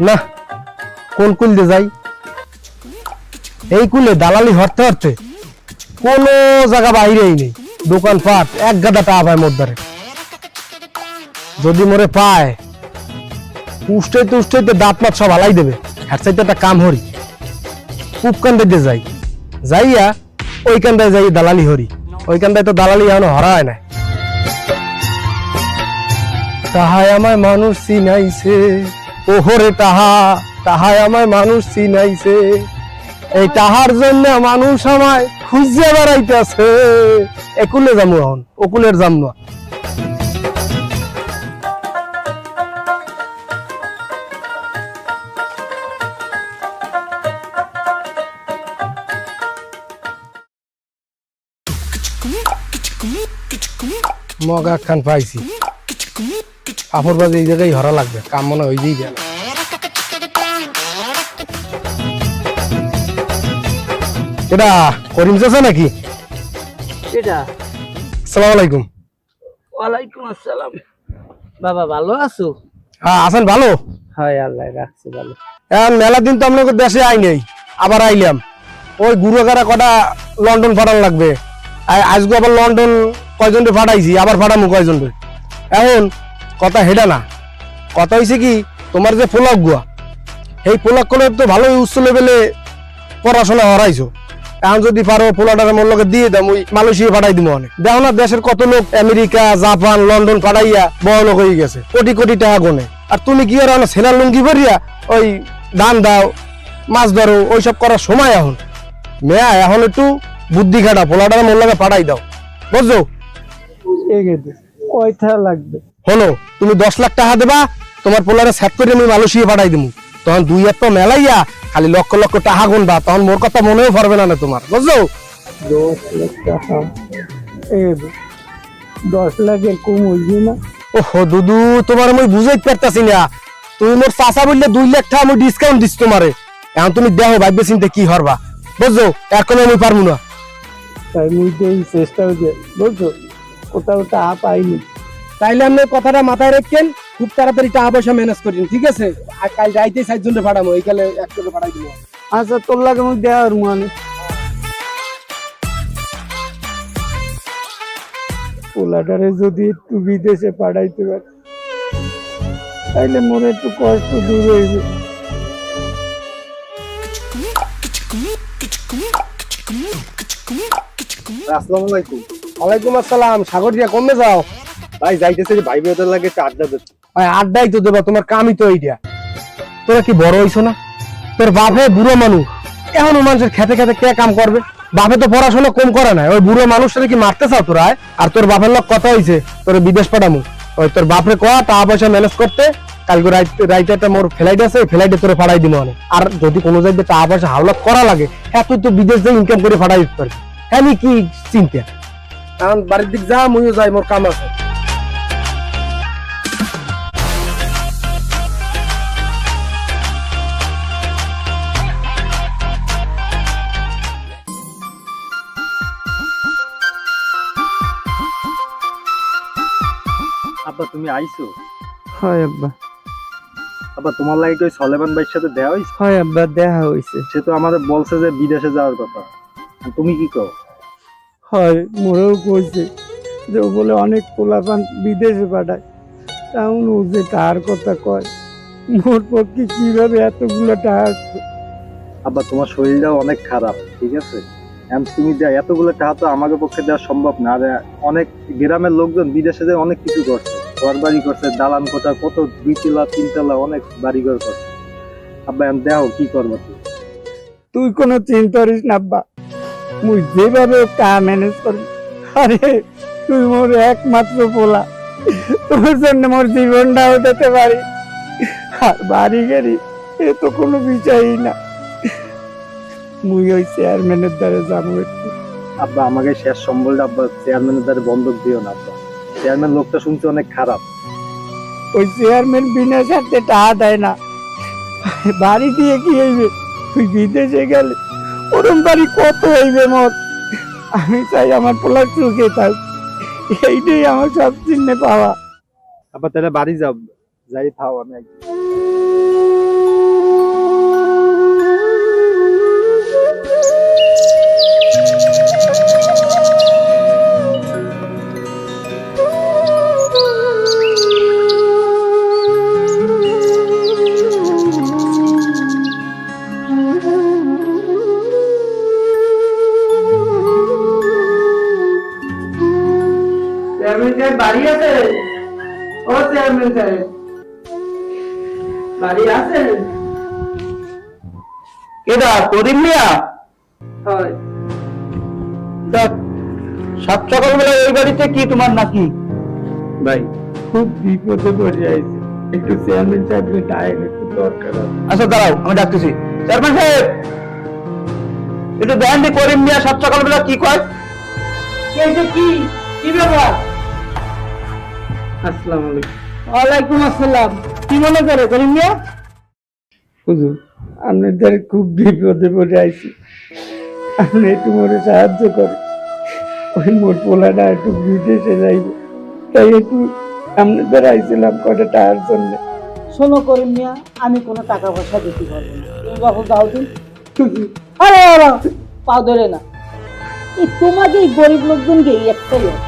না কোন কুল দিয়ে যাই, এই কুলে দালালি হরতে হরতে কোনো জায়গা বাইরেই নেই, দোকানপাট এক গাদা টা পায় মধ্যে। যদি মোরে পায় উষ্টাইতে উষ্টাইতে দাঁত মাত সব আলাই দেবে। হ্যাঁ চাইতে একটা কাম হরি, উপকান্দায় দিয়ে যাই, যাইয়া ওইখানটায় যাই দালালি হরি। ওইখানটায় তো দালালি এখনো হরা হয় না। তাহাই আমায় মানুষ চিনাইছে, ওহরে তাহা তাহাই আমায় মানুষ চিনাইছে, এই তাহার জন্য মানুষ আমায় খুঁজে বেড়াইতেছে। একুলে যাবো এখন, ওকুলের যাম না। মগা খান পাইছি, কাপড় বাজে এই জায়গায় হরা লাগবে, কাম মনে হয়ে যাই গেল। এটা করিম চাচা নাকি? এটা আসসালামু আলাইকুম। ওয়ালাইকুম আসসালাম। বাবা ভালো আছো? হ্যাঁ আছেন ভালো? হয় আল্লাহ রাখছে ভালো। এখন মেলা দিন তো আপনাকে দেশে আই নেই, আবার আইলাম। ওই গুরুগারা কটা লন্ডন পাঠান লাগবে, আজকে আবার লন্ডন কয়জনকে পাঠাইছি, আবার পাঠামু কয়জনকে। এখন কথা হেডা না, কথা হয়েছে কি তোমার যে পোলাক গুয়া, এই পোলাক করে তো ভালোই উচ্চ লেভেলে পড়াশোনা হরাইছো। এখন যদি পারো পোলাটার মোর লোকে দিয়ে দাম, ওই মালয়েশিয়া পাঠাই দিব অনেক। দেখো না দেশের কত লোক আমেরিকা জাপান লন্ডন পাঠাইয়া বড় লোক হয়ে গেছে, কোটি কোটি টাকা গনে। আর তুমি কি আর সেনার লুঙ্গি ভরিয়া ওই ধান দাও মাছ ধরো ওইসব করার সময় এখন মেয়া। এখন একটু বুদ্ধি খাটা, পোলাটার মোর লোকে পাঠাই দাও, বুঝছো? কয়টা লাগবে? হলো তুমি 10 লাখ টাকা দেবা, তোমার পোলারে সেট করে আমি মালয়েশিয়া পাঠাই দিব। তখন দুই এক তো মেলাইয়া খালি লক্ষ লক্ষ টাকা গুনবা, তখন মোর কথা মনেও পড়বে না তোমার, বুঝছো? 10 লাখ টাকা? 10 লাখের কম হইবে না? ওহো দুদু, তোমার আমি বুঝাইতে পারতাছি না। তুমি মোর চাচা বললে 2 লাখ টাকা আমি ডিসকাউন্ট দিচ্ছি তোমারে। এখন তুমি দেখো ভাববে চিন্তা কি হরবা, বুঝছো? এখন আমি পারবো না। তাই মুই এই চেষ্টা হচ্ছে, বুঝছো, কোথাও টাকা পাইনি। তাইলে আপনি কথাটা মাথায় রাখেন, খুব তাড়াতাড়ি টাকা পয়সা ম্যানেজ করেন, ঠিক আছে? আর কাল রাইতে 4 জনকে পাঠাবো, এই কালে 1 জনকে পাঠাই দিব। আচ্ছা তোর লাগে মুই দেওয়ার মানে পোলাটারে যদি একটু বিদেশে পাঠাইতে পারি তাইলে মোর একটু কষ্ট দূর হইবে। আসসালামু আলাইকুম। ওয়ালাইকুম আসসালাম। সাগর দিয়া কমে যাও ভাই যাইতেছে যে ভাই বেদের লাগে একটা আড্ডা দিতে। ভাই। আড্ডাই তো দেবা, তোমার কামই তো এইটা। তোরা কি বড় হইছো না? তোর বাপে বুড়ো মানুষ, এখনো মানুষের খেতে খেতে কে কাম করবে? বাপে তো পড়াশোনা কম করে না, ওই বুড়ো মানুষটাকে কি মারতে চাও তোরা? আর তোর বাপের লোক কথা হইছে তোর বিদেশ পাঠামু, ওই তোর বাপরে কয়া টাকা পয়সা ম্যানেজ করতে। কালকে রাইতে একটা মোর ফ্লাইট আছে, ফ্লাইটে তোরে পাঠাই দিব অনেক। আর যদি কোনো জায়গায় টাকা পয়সা হাওলাত করা লাগে, হ্যাঁ তুই তো বিদেশ দিয়ে ইনকাম করে পাঠাই দিতে পারবি। হ্যাঁ কি চিন্তা? এখন বাড়ির দিক যা, মুইও যাই, মোর কাম আছে। আব্বা তুমি আইছো? হয় আব্বা। আব্বা তোমার লাগে ওই সলেমান ভাইয়ের সাথে দেওয়া হয়েছে? হয় আব্বা দেখা হয়েছে। সে তো আমাদের বলছে যে বিদেশে যাওয়ার কথা, তুমি কি কও? হয় মোরেও কইছে যে ও বলে অনেক পোলাপান বিদেশে পাঠায়, তাও ও যে টাকার কথা কয়, মোর পক্ষে কিভাবে এতগুলো টাকা? আব্বা তোমার শরীরটাও অনেক খারাপ, ঠিক আছে? তুমি এতগুলো টাকা তো আমাদের পক্ষে দেওয়া সম্ভব না। আর অনেক গ্রামের লোকজন বিদেশে যে অনেক কিছু করছে, ঘর বাড়ি করছে, দালান কোঠা কত 2 তলা 3 তলা অনেক বাড়িঘর করছে। আব্বা দেখো কি করবো? তুই কোনো চিন্তা করিস না আব্বা, মুই যেভাবে টাকা ম্যানেজ করি। আরে তুই মোর একমাত্র পোলা, তোর জন্য মোর জীবনটা উঠাতে পারি। আর বাড়ি গাড়ি এ তো কোনো বিষয়ই না। মুই ওই চেয়ারম্যানের দ্বারে যাবো একটু। আব্বা আমাকে শেষ সম্বলটা আব্বা চেয়ারম্যানের দ্বারে বন্ধক দিও না আব্বা। চেয়ারম্যান লোকটা শুনছে অনেক খারাপ। ওই চেয়ারম্যান বিনা স্বার্থে টাকা দেয় না। বাড়ি দিয়ে কি হইবে? তুই বিদেশে গেলে ওরম বাড়ি কত হইবে মোর? আমি চাই আমার পোলা সুখে থাক, এইটাই আমার সব চিহ্নে পাওয়া। আব্বা তাহলে বাড়ি যাও, যাই থাও আমি একদিন। চেয়ারম্যান সাহেব বাড়ি আছে? ও চেয়ারম্যান সাহেব বাড়ি আছেন? এটা করিম মিয়া? হয়। সাত সকালবেলা এই বাড়িতে কি তোমার নাকি? ভাই খুব বিপদে পড়ে যাইছে, একটু চেয়ারম্যান সাহেবকে টাইম একটু দরকার আছে। আচ্ছা দাঁড়াও, আমি ডাকতেছি। চেয়ারম্যান সাহেব, একটু দেখেন যে করিম মিয়া সাত সকালবেলা কি কয়। কি কি ব্যাপার? আসসালামু আলাইকুম। ওয়ালাইকুম আসসালাম। কি মনে করে করিম মিয়া? হুজুর, আপনাদের খুব বিপদে পড়ে আইছি, আপনি একটু মোরে সাহায্য করেন। ওই মোর পোলাটা একটু বিদেশে যাইবে, তাই একটু আপনাদের আইছিলাম কটা টাকার জন্য। শোনো করিম মিয়া, আমি কোনো টাকা পয়সা দিতে পারবো না, তুমি বাবু দাও দিন। আরে আরে, পাও ধরে না, এই তোমাকে এই গরিব লোকজনকে এই একটাই অভ্যাস,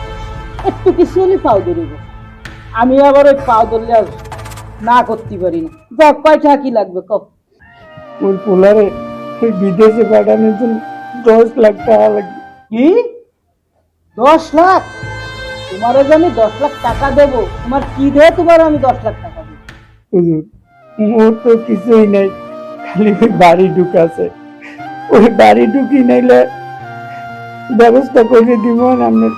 একটু কিছু হলে পাও ধরিব। আমি আবার ওই পাও ধরলে আর না করতে পারি না। যাক, কয় টাকা কি লাগবে কব? মোর পোলারে ওই বিদেশে পাঠানোর জন্য 10 লাখ টাকা লাগবে। কি 10 লাখ? তোমারও যে আমি 10 লাখ টাকা দেবো, তোমার কি দেয় তোমার আমি 10 লাখ টাকা দেবো? হুজুর, মোর তো কিছুই নাই, খালি ওই বাড়ি ঢুকাছে, ওই বাড়ি ঢুকি নাইলে ব্যবস্থা করে দিব আপনার।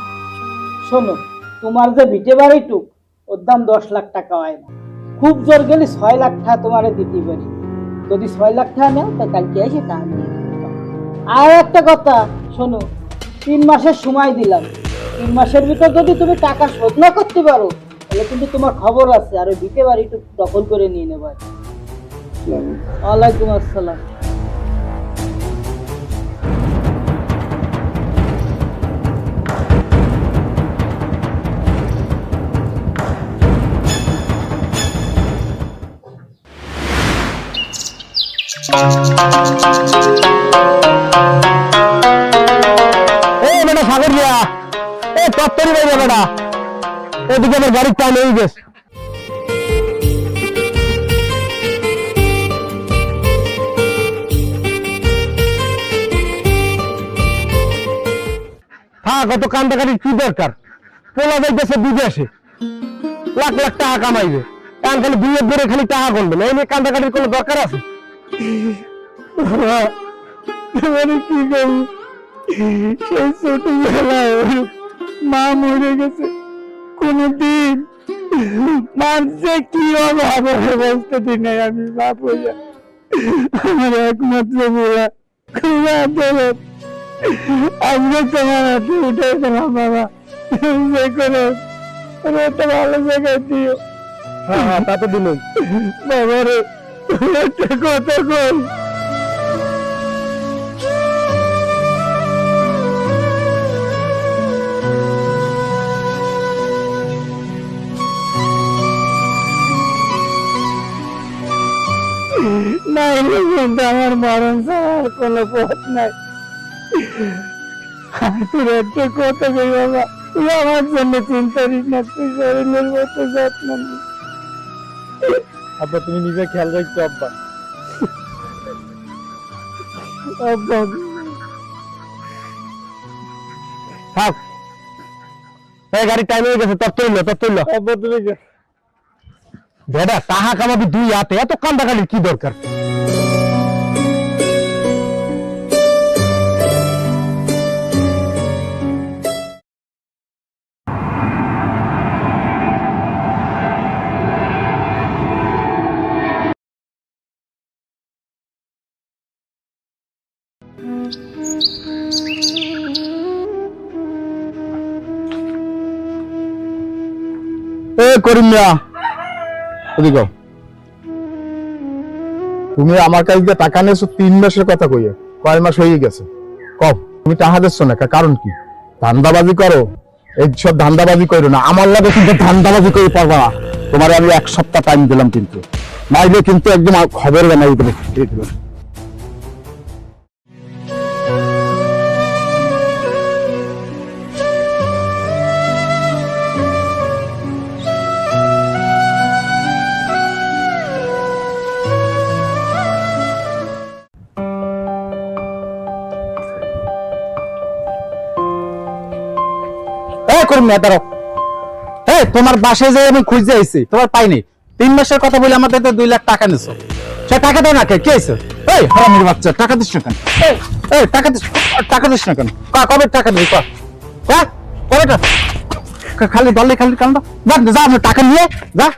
শোনো, তোমার যে ভিটে বাড়িটুক ওর দাম 10 লাখ টাকা হয় না, খুব জোর গেলে 6 লাখ টাকা তোমারে দিতে পারি। যদি 6 লাখ টাকা নেও তো কালকে এসে টাকা নিয়ে যাও। আর একটা কথা শোনো, 3 মাসের সময় দিলাম, 3 মাসের ভিতর যদি তুমি টাকা শোধ না করতে পারো তাহলে কিন্তু তোমার খবর আছে, আর ওই ভিটে বাড়িটুক দখল করে নিয়ে নেবো। ওয়ালাইকুম আসসালাম। এই বেটা সাগর মিয়া, এই তত্তরি বাইরে বেটা, এদিকে আমার গাড়ির টাইম হয়ে গেছে। হ্যাঁ, কত কান্দাকাটির কি দরকার? পোলা যাইতেছে বিদেশে, লাখ লাখ টাকা কামাইবে, কান খালি বিয়ে ধরে খালি টাকা করবেন, এই নিয়ে কান্দাকাটির কোনো দরকার আছে? মানে কি করবো, সেই ছোটবেলায় ওর মা মরে গেছে, কোনদিন মানছে কি অভাবে বসতে দিন নাই, আমি বাপ হইয়া আমার একমাত্র বলা খুব আদরত, আজকে তোমার হাতে উঠে গেলাম বাবা, যে করে একটা ভালো জায়গায় দিও। হ্যাঁ হ্যাঁ, তা তো দিলই। বাবা রে, একটা কথা কই, নাই কিন্তু আমার মরণ ছাড়ার কোনো পথ নাই। তোর একটা কথা কই বাবা, তুই আমার জন্য চিন্তা করিস না, তুই শরীরের মতো যত্ন নিস। আব্বা তুমি নিজে খেয়াল রাখছো আব্বা। আব্বা, থাক, এই গাড়ির টাইম হয়ে গেছে, তত্তরি লো। আব্বা তুমি বেটা টাকা কামাবি 2 হাতে, এত কান্দাকাটির কি দরকার? এ করিম মিয়া, এদিকে তুমি আমার কাছ দিয়ে টাকা নিয়েছো 3 মাসের কথা কইয়ে, কয় মাস হয়ে গেছে? কম তুমি টাকা দিচ্ছ না কারণ কি? ধান্দাবাজি করো? এইসব ধান্দাবাজি করো না, আমার লাগে কিন্তু ধান্দাবাজি করে পারবা না। তোমার আমি 1 সপ্তাহ টাইম দিলাম, কিন্তু নাইলে কিন্তু একদম খবর বানাই দেবে। তোমার বাসায় যে আমি খুঁজে আইছি, তোমার পাইনি। 3 মাসের কথা বলে আমাদের 2 লাখ টাকা নিছো, সে টাকা দাও না কে? কি হয়েছে? এই হারামির বাচ্চা, টাকা দিস না কেন? এই টাকা দিস না কেন? কবে টাকা দিবি? কবে খালি দলে খালি কান্দা? যা আমার টাকা নিয়ে যা।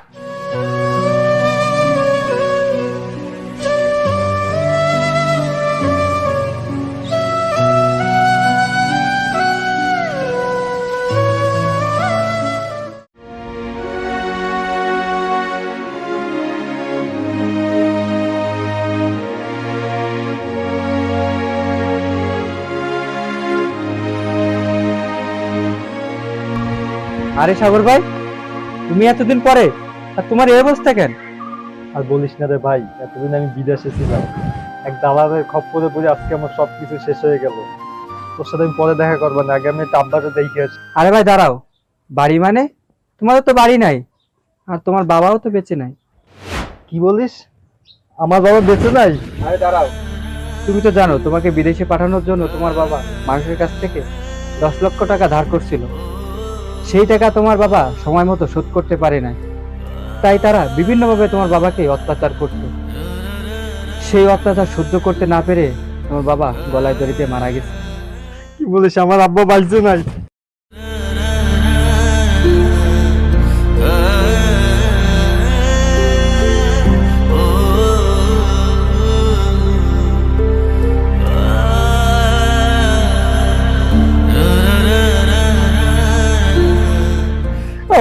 আরে সাগর ভাই, তুমি এতদিন পরে, আর তোমার এই অবস্থা কেন? আর বলিস না রে ভাই, এতদিন আমি বিদেশে ছিলাম, এক দালালের খপ্পরে পড়ে আজকে আমার সবকিছু শেষ হয়ে গেল। তোর সাথে আমি পরে দেখা করবো না, আগে আমি একটা আব্বাটা দেখে আসি। আরে ভাই দাঁড়াও, বাড়ি মানে? তোমারও তো বাড়ি নাই, আর তোমার বাবাও তো বেঁচে নাই। কি বলিস? আমার বাবা বেঁচে নাই? আরে দাঁড়াও, তুমি তো জানো তোমাকে বিদেশে পাঠানোর জন্য তোমার বাবা মানুষের কাছ থেকে 10 লক্ষ টাকা ধার করছিল। সেই টাকা তোমার বাবা সময় মতো শোধ করতে পারে নাই, তাই তারা বিভিন্নভাবে তোমার বাবাকে অত্যাচার করত। সেই অত্যাচার সহ্য করতে না পেরে তোমার বাবা গলায় দড়িতে মারা গেছে। কি বলিস? আমার আব্বা বাঁচছে নাই?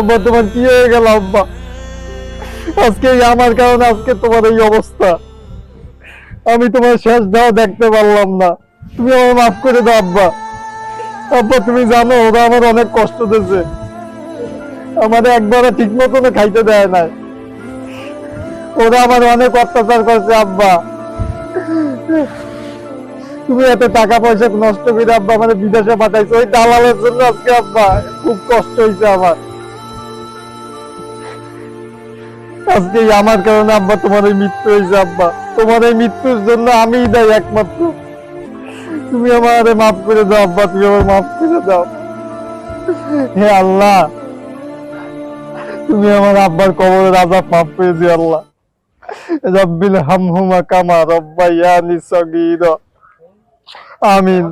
আব্বা তোমার কি হয়ে গেল আব্বা? আজকে আমার কারণে আজকে তোমার এই অবস্থা। আমি তোমার শেষ দাও দেখতে পারলাম না, তুমি আমার মাফ করে দাও আব্বা। আব্বা তুমি জানো ওরা আমার অনেক কষ্ট দিয়েছে, আমার একবারে ঠিক মতন খাইতে দেয় নাই, ওরা আমার অনেক অত্যাচার করছে আব্বা। তুমি এত টাকা পয়সা নষ্ট করে আব্বা মানে বিদেশে পাঠাইছো ওই দালালের জন্য। আজকে আব্বা খুব কষ্ট হয়েছে আমার, আজকে আমার কারণে আব্বা তোমার এই মৃত্যু হয়েছে আব্বা। তোমার এই মৃত্যুর জন্য আমিই দায়ী একমাত্র। তুমি আমারে মাফ করে দাও আব্বা, তুমি আমার মাফ করে দাও। হে আল্লাহ, তুমি আমার আব্বার কবরের আযাব মাফ করে দিও আল্লাহ। রব্বিল হামহুমা কামা রব্বায়ানি সগীরা। আমিন।